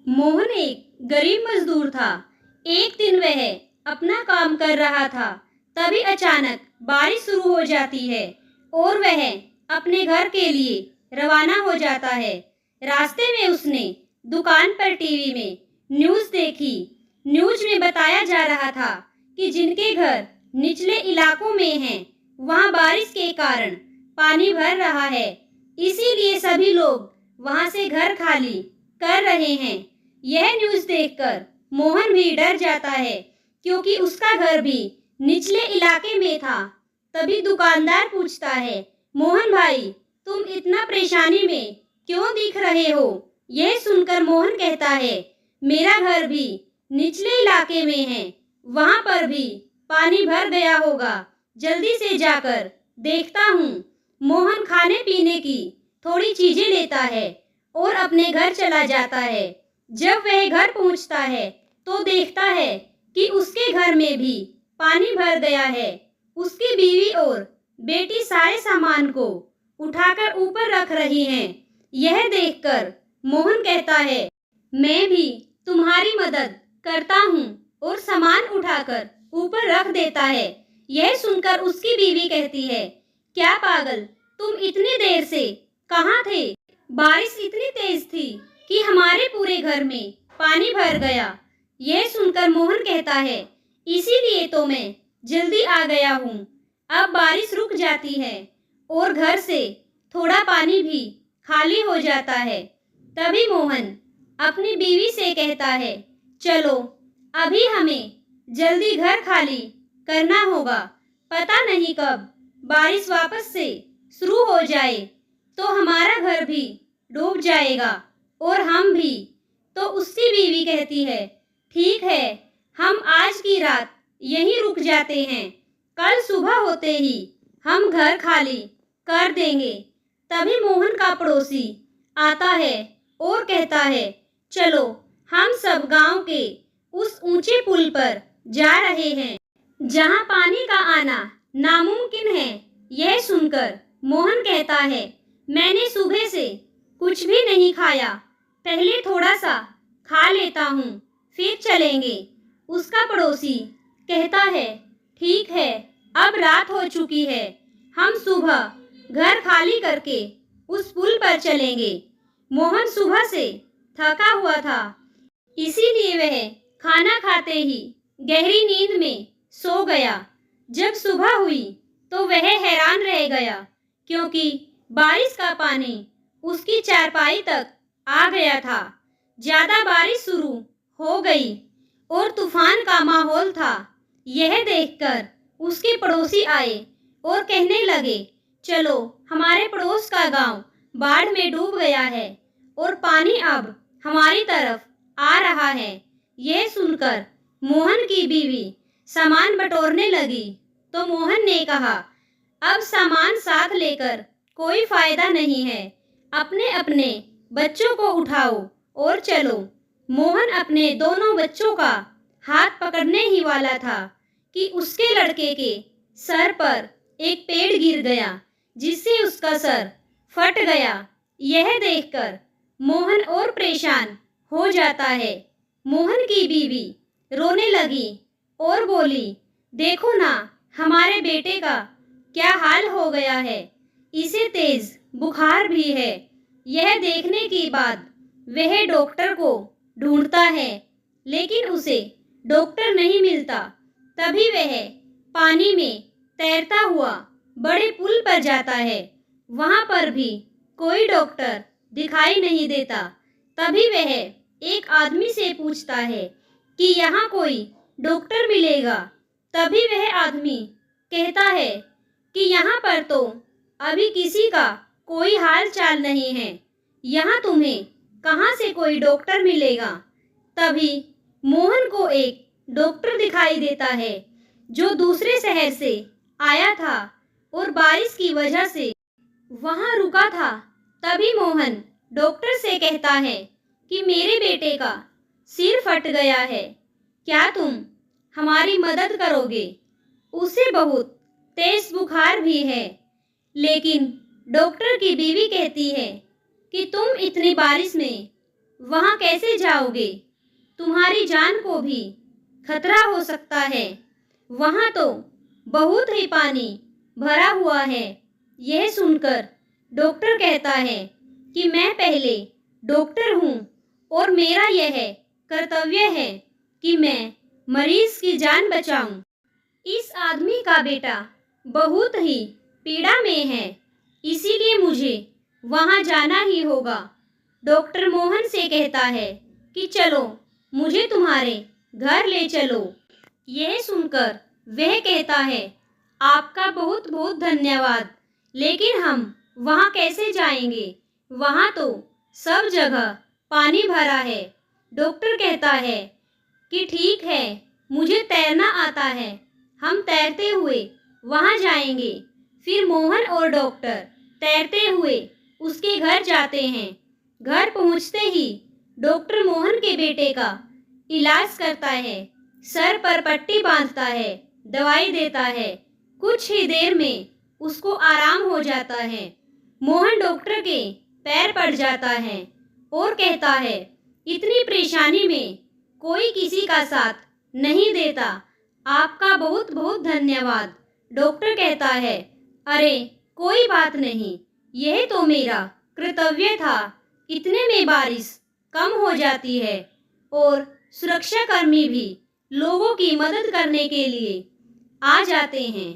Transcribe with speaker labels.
Speaker 1: मोहन एक गरीब मजदूर था। एक दिन वह अपना काम कर रहा था, तभी अचानक बारिश शुरू हो जाती है और वह अपने घर के लिए रवाना हो जाता है। रास्ते में उसने दुकान पर टीवी में न्यूज़ देखी। न्यूज़ में बताया जा रहा था कि जिनके घर निचले इलाकों में हैं, वहां बारिश के कारण पानी भर रहा है, इसीलिए सभी लोग वहां से घर खाली कर रहे हैं। यह न्यूज़ देखकर मोहन भी डर जाता है, क्योंकि उसका घर भी निचले इलाके में था। तभी दुकानदार पूछता है, मोहन भाई, तुम इतना परेशानी में क्यों दिख रहे हो? यह सुनकर मोहन कहता है, मेरा घर भी निचले इलाके में है, वहां पर भी पानी भर गया होगा, जल्दी से जाकर देखता हूँ। मोहन खाने पीने की थोड़ी चीजें लेता है और अपने घर चला जाता है। जब वह घर पहुंचता है तो देखता है कि उसके घर में भी पानी भर गया है। उसकी बीवी और बेटी सारे सामान को उठाकर ऊपर रख रही हैं। यह देखकर मोहन कहता है, मैं भी तुम्हारी मदद करता हूँ, और सामान उठाकर ऊपर रख देता है। यह सुनकर उसकी बीवी कहती है, क्या पागल, तुम इतनी देर से कहाँ थे? बारिश इतनी तेज थी कि हमारे पूरे घर में पानी भर गया। यह सुनकर मोहन कहता है, इसीलिए तो मैं जल्दी आ गया हूँ। अब बारिश रुक जाती है और घर से थोड़ा पानी भी खाली हो जाता है। तभी मोहन अपनी बीवी से कहता है, चलो अभी हमें जल्दी घर खाली करना होगा, पता नहीं कब बारिश वापस से शुरू हो जाए तो हमारा घर भी डूब जाएगा और हम भी। तो उसकी बीवी कहती है, ठीक है, हम आज की रात यहीं रुक जाते हैं, कल सुबह होते ही हम घर खाली कर देंगे। तभी मोहन का पड़ोसी आता है और कहता है, चलो हम सब गांव के उस ऊंचे पुल पर जा रहे हैं, जहां पानी का आना नामुमकिन है। यह सुनकर मोहन कहता है, मैंने सुबह से कुछ भी नहीं खाया, पहले थोड़ा सा खा लेता हूँ, फिर चलेंगे। उसका पड़ोसी कहता है, ठीक है, अब रात हो चुकी है, हम सुबह घर खाली करके उस पुल पर चलेंगे। मोहन सुबह से थका हुआ था, इसीलिए वह खाना खाते ही गहरी नींद में सो गया। जब सुबह हुई तो वह हैरान रह गया, क्योंकि बारिश का पानी उसकी चारपाई तक आ गया था। ज्यादा बारिश शुरू हो गई और तूफान का माहौल था। यह देखकर उसके पड़ोसी आए और कहने लगे, चलो हमारे पड़ोस का गांव बाढ़ में डूब गया है और पानी अब हमारी तरफ आ रहा है। यह सुनकर मोहन की बीवी सामान बटोरने लगी, तो मोहन ने कहा, अब सामान साथ लेकर कोई फायदा नहीं है, अपने अपने बच्चों को उठाओ और चलो। मोहन अपने दोनों बच्चों का हाथ पकड़ने ही वाला था कि उसके लड़के के सर पर एक पेड़ गिर गया, जिससे उसका सर फट गया। यह देखकर मोहन और परेशान हो जाता है। मोहन की बीवी रोने लगी और बोली, देखो ना, हमारे बेटे का क्या हाल हो गया है, इसे तेज बुखार भी है। यह देखने के बाद वह डॉक्टर को ढूंढता है, लेकिन उसे डॉक्टर नहीं मिलता। तभी वह पानी में तैरता हुआ बड़े पुल पर जाता है, वहां पर भी कोई डॉक्टर दिखाई नहीं देता। तभी वह एक आदमी से पूछता है कि यहाँ कोई डॉक्टर मिलेगा। तभी वह आदमी कहता है कि यहाँ पर तो अभी किसी का कोई हाल चाल नहीं है, यहाँ तुम्हें कहाँ से कोई डॉक्टर मिलेगा। तभी मोहन को एक डॉक्टर दिखाई देता है, जो दूसरे शहर से आया था और बारिश की वजह से वहां रुका था। तभी मोहन डॉक्टर से कहता है कि मेरे बेटे का सिर फट गया है, क्या तुम हमारी मदद करोगे? उसे बहुत तेज बुखार भी है। लेकिन डॉक्टर की बीवी कहती है कि तुम इतनी बारिश में वहाँ कैसे जाओगे? तुम्हारी जान को भी खतरा हो सकता है। वहाँ तो बहुत ही पानी भरा हुआ है। यह सुनकर डॉक्टर कहता है कि मैं पहले डॉक्टर हूँ और मेरा यह कर्तव्य है कि मैं मरीज की जान बचाऊं। इस आदमी का बेटा बहुत ही पीड़ा में है, इसीलिए मुझे वहाँ जाना ही होगा। डॉक्टर मोहन से कहता है कि चलो मुझे तुम्हारे घर ले चलो। यह सुनकर वह कहता है आपका बहुत बहुत धन्यवाद, लेकिन हम वहाँ कैसे जाएंगे? वहाँ तो सब जगह पानी भरा है। डॉक्टर कहता है कि ठीक है, मुझे तैरना आता है, हम तैरते हुए वहाँ जाएंगे। फिर मोहन और डॉक्टर तैरते हुए उसके घर जाते हैं। घर पहुँचते ही डॉक्टर मोहन के बेटे का इलाज करता है, सर पर पट्टी बांधता है, दवाई देता है। कुछ ही देर में उसको आराम हो जाता है। मोहन डॉक्टर के पैर पड़ जाता है और कहता है इतनी परेशानी में कोई किसी का साथ नहीं देता, आपका बहुत बहुत धन्यवाद। डॉक्टर कहता है अरे कोई बात नहीं, यह तो मेरा कर्तव्य था। इतने में बारिश कम हो जाती है और सुरक्षाकर्मी भी लोगों की मदद करने के लिए आ जाते हैं।